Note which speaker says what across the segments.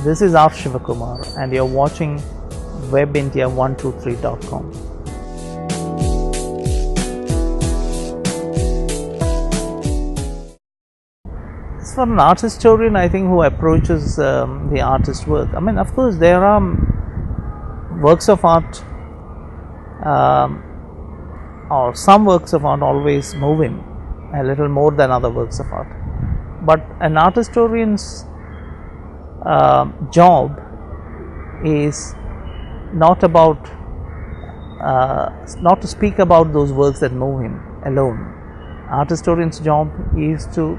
Speaker 1: This is R Shiva Kumar and you're watching webindia123.com. As for an art historian, I think, who approaches the artist's work, I mean, of course, there are works of art, or some works of art always move him a little more than other works of art. But an art historian's job is not about not to speak about those works that move him alone. Art historian's job is to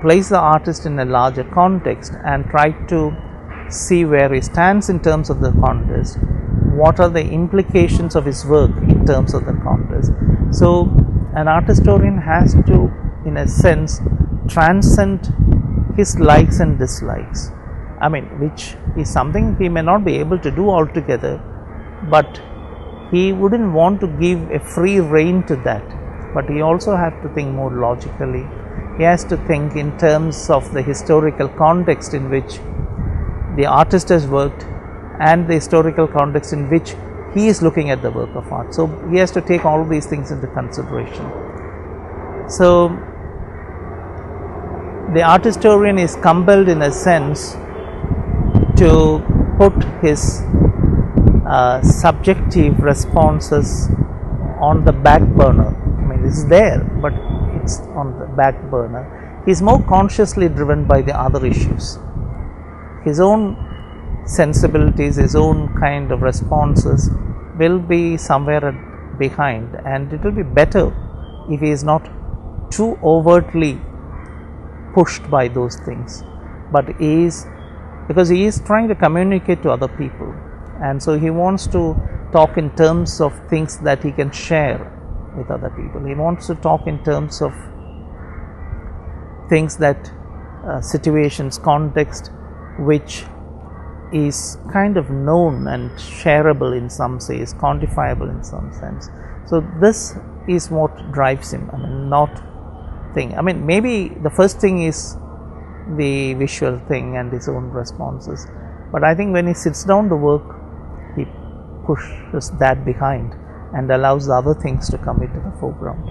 Speaker 1: place the artist in a larger context and try to see where he stands in terms of the context, what are the implications of his work in terms of the context. So an art historian has to, in a sense, transcend his likes and dislikes, I mean, which is something he may not be able to do altogether, but he wouldn't want to give a free rein to that. But he also has to think more logically. He has to think in terms of the historical context in which the artist has worked and the historical context in which he is looking at the work of art. So he has to take all these things into consideration. So the art historian is compelled, in a sense, to put his subjective responses on the back burner. I mean, it's there, but it's on the back burner. He's more consciously driven by the other issues. His own sensibilities, his own kind of responses will be somewhere behind, and it will be better if he is not too overtly pushed by those things, but because he is trying to communicate to other people, and so he wants to talk in terms of things that he can share with other people. He wants to talk in terms of things that situations, context, which is kind of known and shareable in some sense, quantifiable in some sense. So this is what drives him. I mean, not thing. I mean, maybe the first thing is the visual thing and his own responses, but I think when he sits down to work, he pushes that behind and allows the other things to come into the foreground.